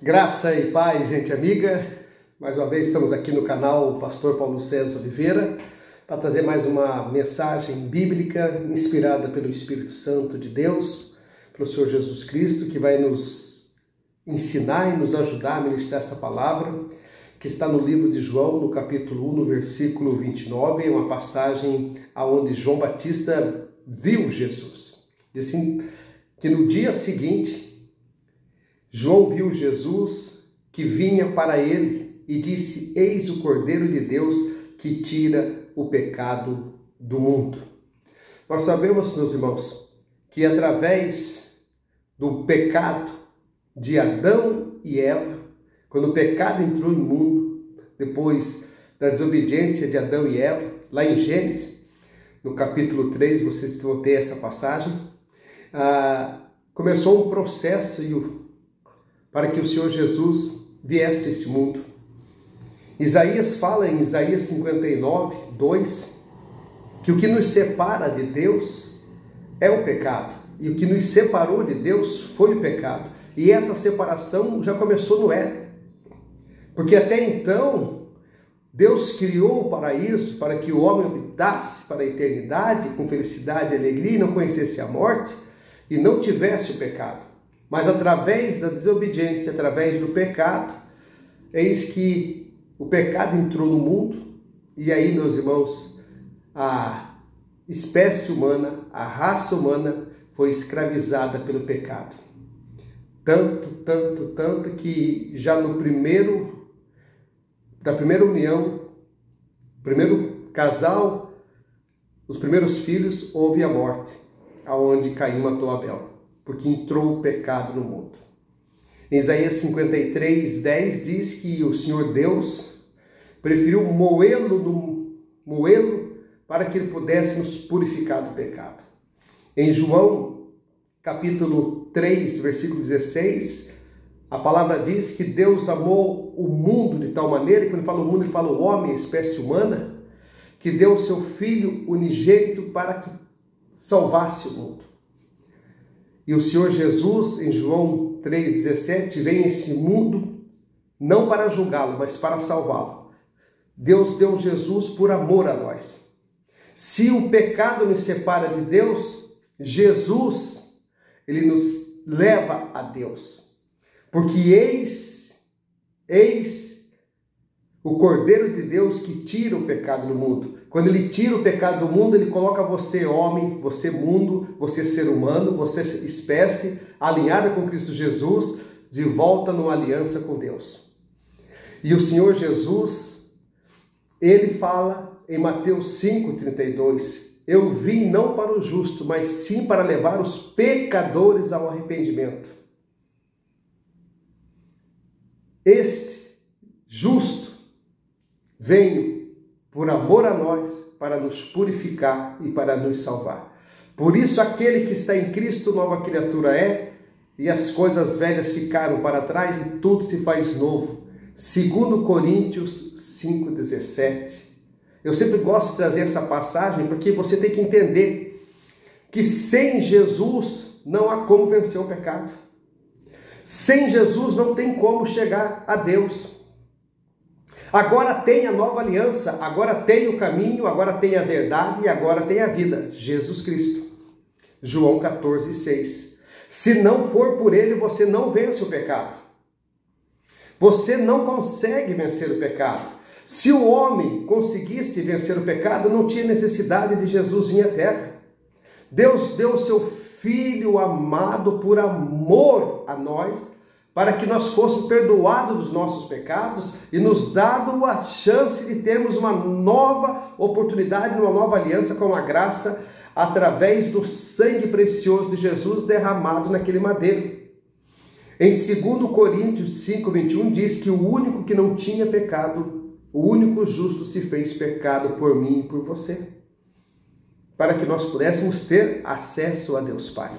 Graça e paz, gente amiga. Mais uma vez estamos aqui no canal Pastor Paulo César Oliveira para trazer mais uma mensagem bíblica inspirada pelo Espírito Santo de Deus, pelo Senhor Jesus Cristo, que vai nos ensinar e nos ajudar a ministrar essa palavra, que está no livro de João, no capítulo 1, no versículo 29, é uma passagem onde João Batista viu Jesus. Diz assim, que no dia seguinte, João viu Jesus que vinha para ele e disse: eis o Cordeiro de Deus que tira o pecado do mundo. Nós sabemos, meus irmãos, que através do pecado de Adão e Eva, quando o pecado entrou no mundo, depois da desobediência de Adão e Eva, lá em Gênesis, no capítulo 3, vocês vão ter essa passagem, começou um processo para que o Senhor Jesus viesse a este mundo. Isaías fala em Isaías 59, 2, que o que nos separa de Deus é o pecado. E o que nos separou de Deus foi o pecado. E essa separação já começou no Éden. Porque até então, Deus criou o paraíso para que o homem habitasse para a eternidade, com felicidade e alegria, e não conhecesse a morte, e não tivesse o pecado. Mas através da desobediência, através do pecado, eis que o pecado entrou no mundo, e aí, meus irmãos, a espécie humana, a raça humana foi escravizada pelo pecado. Tanto que já da primeira união, primeiro casal, os primeiros filhos, houve a morte, aonde Caim matou Abel, porque entrou o pecado no mundo. Em Isaías 53, 10 diz que o Senhor Deus preferiu moê-lo para que ele pudesse nos purificar do pecado. Em João, capítulo 3, versículo 16, a palavra diz que Deus amou o mundo de tal maneira, e quando ele fala o mundo, ele fala o homem, a espécie humana, que deu o seu Filho unigênito para que salvasse o mundo. E o Senhor Jesus, em João 3,17, vem a esse mundo não para julgá-lo, mas para salvá-lo. Deus deu Jesus por amor a nós. Se o pecado nos separa de Deus, Jesus, ele nos leva a Deus. Porque eis o Cordeiro de Deus que tira o pecado do mundo. Quando ele tira o pecado do mundo, ele coloca você homem, você mundo, você ser humano, você espécie, alinhada com Cristo Jesus, de volta numa aliança com Deus. E o Senhor Jesus, ele fala em Mateus 5,32, eu vim não para o justo, mas sim para levar os pecadores ao arrependimento. Este justo veio por amor a nós, para nos purificar e para nos salvar. Por isso, aquele que está em Cristo, nova criatura é, e as coisas velhas ficaram para trás e tudo se faz novo. 2 Coríntios 5,17. Eu sempre gosto de trazer essa passagem, porque você tem que entender que sem Jesus não há como vencer o pecado. Sem Jesus não tem como chegar a Deus. Agora tem a nova aliança, agora tem o caminho, agora tem a verdade e agora tem a vida, Jesus Cristo. João 14,6. Se não for por ele, você não vence o pecado. Você não consegue vencer o pecado. Se o homem conseguisse vencer o pecado, não tinha necessidade de Jesus vir à terra. Deus deu o seu Filho amado por amor a nós, para que nós fôssemos perdoados dos nossos pecados e nos dado a chance de termos uma nova oportunidade, uma nova aliança com a graça, através do sangue precioso de Jesus derramado naquele madeiro. Em 2 Coríntios 5,21 diz que o único que não tinha pecado, o único justo se fez pecado por mim e por você, para que nós pudéssemos ter acesso a Deus Pai.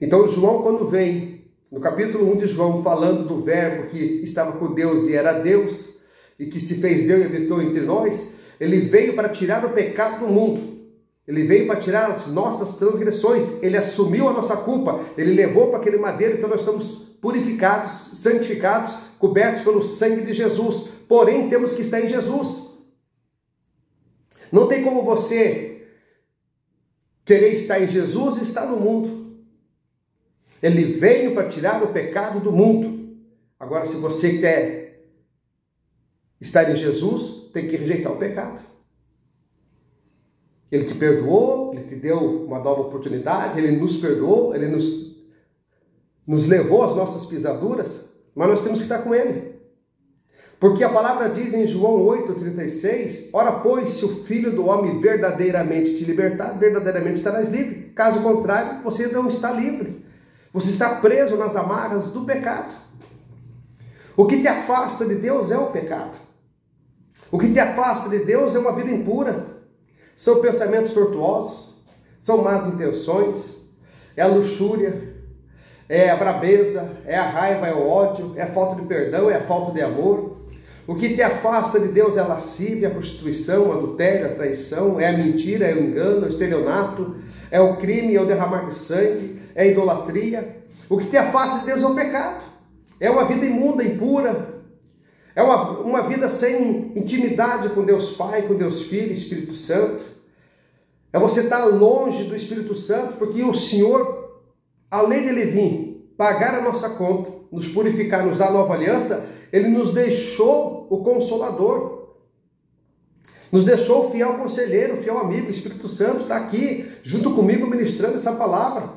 Então João, quando vem no capítulo 1 de João, falando do verbo que estava com Deus e era Deus, e que se fez Deus e habitou entre nós, ele veio para tirar o pecado do mundo. Ele veio para tirar as nossas transgressões, ele assumiu a nossa culpa, ele levou para aquele madeiro, então nós estamos purificados, santificados, cobertos pelo sangue de Jesus. Porém, temos que estar em Jesus. Não tem como você querer estar em Jesus e estar no mundo. Ele veio para tirar o pecado do mundo. Agora, se você quer estar em Jesus, tem que rejeitar o pecado. Ele te perdoou, Ele te deu uma nova oportunidade, Ele nos perdoou, Ele nos levou às nossas pisaduras, mas nós temos que estar com Ele. Porque a palavra diz em João 8,36, ora pois, se o Filho do Homem verdadeiramente te libertar, verdadeiramente estarás livre. Caso contrário, você não está livre. Você está preso nas amarras do pecado. O que te afasta de Deus é o pecado. O que te afasta de Deus é uma vida impura. São pensamentos tortuosos, são más intenções, é a luxúria, é a brabeza, é a raiva, é o ódio, é a falta de perdão, é a falta de amor. O que te afasta de Deus é a lascívia, a prostituição, o adultério, a traição, é a mentira, é o engano, é o estelionato, é o crime, é o derramar de sangue, é a idolatria. O que te afasta de Deus é o pecado, é uma vida imunda, impura, é uma vida sem intimidade com Deus Pai, com Deus Filho, Espírito Santo. É você estar longe do Espírito Santo, porque o Senhor, além de Ele vir pagar a nossa conta, nos purificar, nos dar a nova aliança, Ele nos deixou o Consolador. Nos deixou o fiel conselheiro, o fiel amigo. O Espírito Santo está aqui, junto comigo, ministrando essa palavra,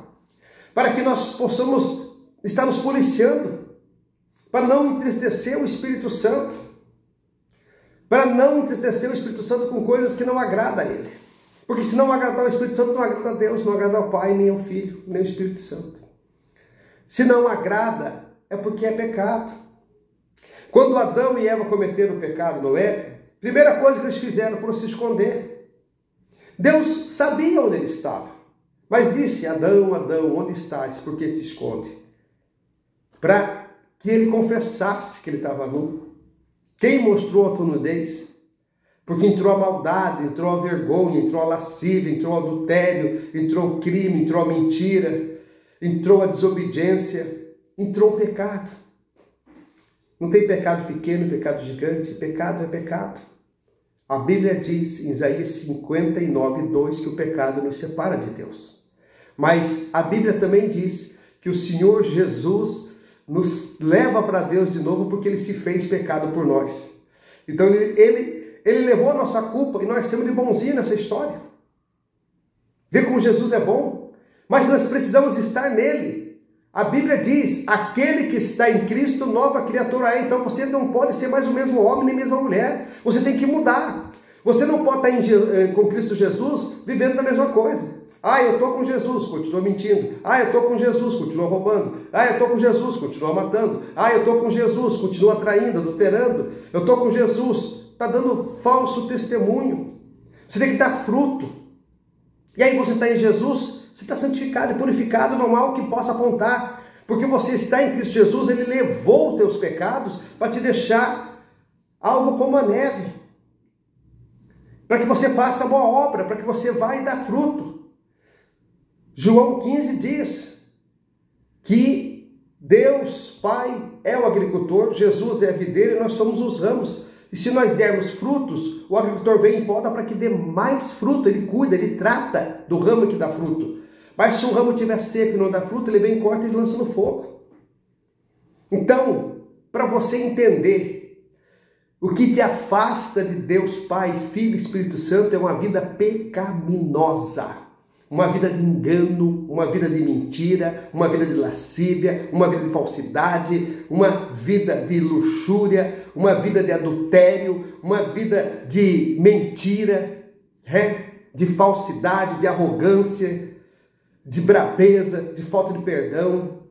para que nós possamos estar nos policiando, para não entristecer o Espírito Santo, para não entristecer o Espírito Santo com coisas que não agradam a Ele. Porque se não agradar o Espírito Santo, não agrada a Deus, não agrada ao Pai, nem ao Filho, nem ao Espírito Santo. Se não agrada, é porque é pecado. Quando Adão e Eva cometeram o pecado, Noé, a primeira coisa que eles fizeram foi se esconder. Deus sabia onde ele estava, mas disse, Adão, Adão, onde estás? Por que te esconde? Para que ele confessasse que ele estava nu. Quem mostrou a tua nudez? Porque entrou a maldade, entrou a vergonha, entrou a lascívia, entrou o adultério, entrou o crime, entrou a mentira, entrou a desobediência, entrou o pecado. Não tem pecado pequeno, pecado gigante, pecado é pecado. A Bíblia diz em Isaías 59:2 que o pecado nos separa de Deus. Mas a Bíblia também diz que o Senhor Jesus nos leva para Deus de novo porque Ele se fez pecado por nós. Então Ele levou a nossa culpa e nós somos de bonzinho nessa história. Vê como Jesus é bom. Mas nós precisamos estar nele. A Bíblia diz, aquele que está em Cristo, nova criatura é. Então você não pode ser mais o mesmo homem, nem a mesma mulher. Você tem que mudar. Você não pode estar com Cristo Jesus vivendo da mesma coisa. Ah, eu estou com Jesus, continua mentindo. Ah, eu estou com Jesus, continua roubando. Ah, eu estou com Jesus, continua matando. Ah, eu estou com Jesus, continua traindo, adulterando. Eu estou com Jesus, está dando falso testemunho. Você tem que dar fruto. E aí você está em Jesus, você está santificado e purificado, não há o que possa apontar. Porque você está em Cristo Jesus, Ele levou os teus pecados para te deixar alvo como a neve. Para que você faça boa obra, para que você vá e dá fruto. João 15 diz que Deus Pai é o agricultor, Jesus é a videira e nós somos os ramos. E se nós dermos frutos, o agricultor vem e poda para que dê mais fruto, ele cuida, ele trata do ramo que dá fruto. Mas se o ramo estiver seco e não dá fruto, ele vem, corta e lança no fogo. Então, para você entender, o que te afasta de Deus Pai, Filho e Espírito Santo é uma vida pecaminosa. Uma vida de engano, uma vida de mentira, uma vida de lascívia, uma vida de falsidade, uma vida de luxúria, uma vida de adultério, uma vida de mentira, de falsidade, de arrogância, de brabeza, de falta de perdão.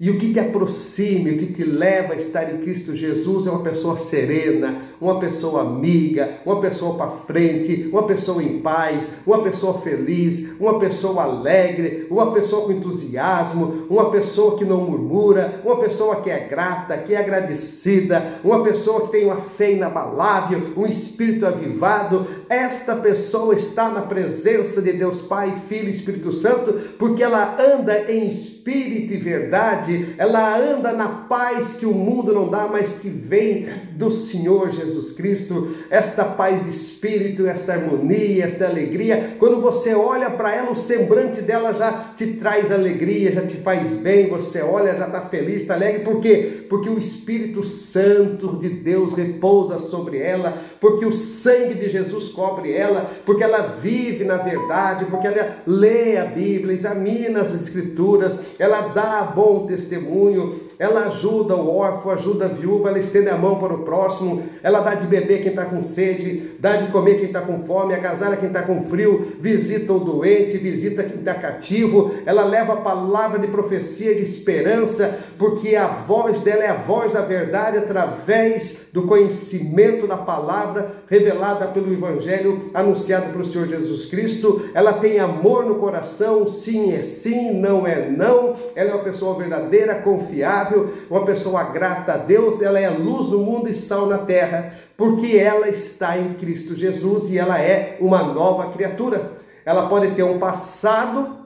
E o que te aproxima, o que te leva a estar em Cristo Jesus é uma pessoa serena, uma pessoa amiga, uma pessoa para frente, uma pessoa em paz, uma pessoa feliz, uma pessoa alegre, uma pessoa com entusiasmo, uma pessoa que não murmura, uma pessoa que é grata, que é agradecida, uma pessoa que tem uma fé inabalável, um espírito avivado. Esta pessoa está na presença de Deus Pai, Filho e Espírito Santo, porque ela anda em espírito e verdade. verdade, ela anda na paz que o mundo não dá, mas que vem do Senhor Jesus Cristo, esta paz de espírito, esta harmonia, esta alegria. Quando você olha para ela, o semblante dela já te traz alegria, já te faz bem, você olha, já está feliz, está alegre. Por quê? Porque o Espírito Santo de Deus repousa sobre ela, porque o sangue de Jesus cobre ela, porque ela vive na verdade, porque ela lê a Bíblia, examina as Escrituras, ela dá bom testemunho, ela ajuda o órfão, ajuda a viúva, ela estende a mão para o próximo, ela dá de beber quem está com sede, dá de comer quem está com fome, agasalha quem está com frio, visita o doente, visita quem está cativo, ela leva a palavra de profecia, de esperança, porque a voz dela é a voz da verdade através do conhecimento da palavra revelada pelo Evangelho, anunciado pelo Senhor Jesus Cristo. Ela tem amor no coração, sim é sim, não é não. Ela é uma pessoa verdadeira, confiável, uma pessoa grata a Deus. Ela é luz no mundo e sal na terra, porque ela está em Cristo Jesus e ela é uma nova criatura. Ela pode ter um passado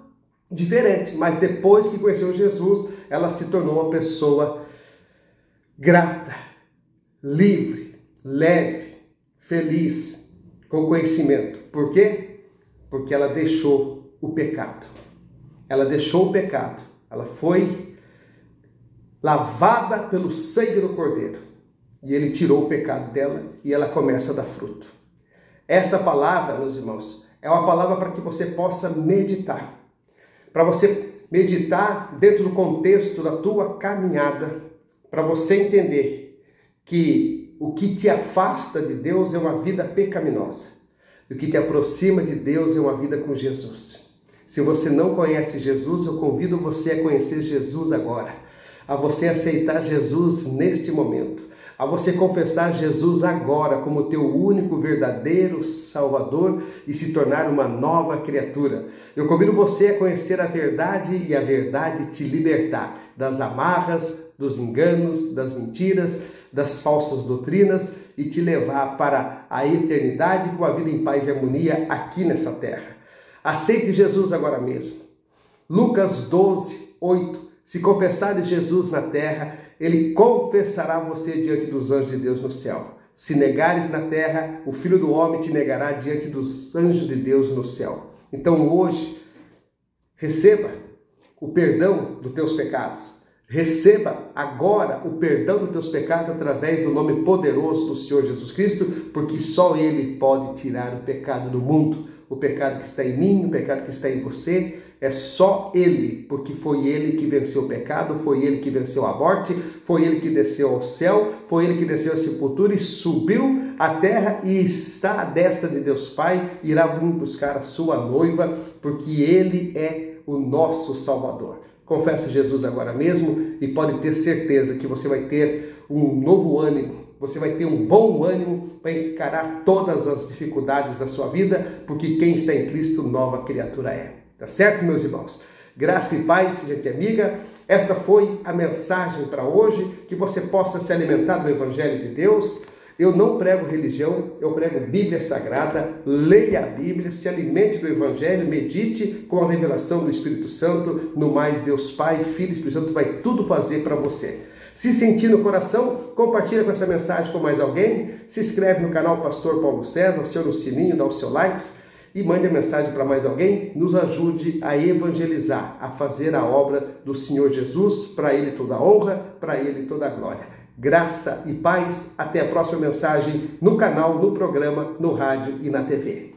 diferente, mas depois que conheceu Jesus, ela se tornou uma pessoa grata, livre, leve, feliz, com conhecimento. Por quê? Porque ela deixou o pecado. Ela deixou o pecado. Ela foi lavada pelo sangue do Cordeiro. E ele tirou o pecado dela e ela começa a dar fruto. Esta palavra, meus irmãos, é uma palavra para que você possa meditar. Para você meditar dentro do contexto da tua caminhada. Para você entender que o que te afasta de Deus é uma vida pecaminosa. E o que te aproxima de Deus é uma vida com Jesus. Se você não conhece Jesus, eu convido você a conhecer Jesus agora. A você aceitar Jesus neste momento. A você confessar Jesus agora como teu único verdadeiro Salvador e se tornar uma nova criatura. Eu convido você a conhecer a verdade e a verdade te libertar das amarras, dos enganos, das mentiras, das falsas doutrinas e te levar para a eternidade com a vida em paz e harmonia aqui nessa terra. Aceite Jesus agora mesmo. Lucas 12, 8. Se confessares Jesus na terra, ele confessará você diante dos anjos de Deus no céu. Se negares na terra, o Filho do Homem te negará diante dos anjos de Deus no céu. Então hoje, receba o perdão dos teus pecados. Receba agora o perdão dos teus pecados através do nome poderoso do Senhor Jesus Cristo, porque só Ele pode tirar o pecado do mundo. O pecado que está em mim, o pecado que está em você, é só Ele, porque foi Ele que venceu o pecado, foi Ele que venceu a morte, foi Ele que desceu ao céu, foi Ele que desceu à sepultura e subiu à terra e está à destra de Deus Pai, irá vir buscar a sua noiva, porque Ele é o nosso Salvador. Confessa Jesus agora mesmo e pode ter certeza que você vai ter um novo ânimo, você vai ter um bom ânimo para encarar todas as dificuldades da sua vida, porque quem está em Cristo, nova criatura é. Tá certo, meus irmãos? Graça e paz, gente amiga. Esta foi a mensagem para hoje, que você possa se alimentar do Evangelho de Deus. Eu não prego religião, eu prego Bíblia Sagrada. Leia a Bíblia, se alimente do Evangelho, medite com a revelação do Espírito Santo. No mais, Deus Pai, Filho e Espírito Santo vai tudo fazer para você. Se sentir no coração, compartilha com essa mensagem com mais alguém. Se inscreve no canal Pastor Paulo César, aciona o sininho, dá o seu like e mande a mensagem para mais alguém. Nos ajude a evangelizar, a fazer a obra do Senhor Jesus. Para Ele toda a honra, para Ele toda a glória. Graça e paz. Até a próxima mensagem no canal, no programa, no rádio e na TV.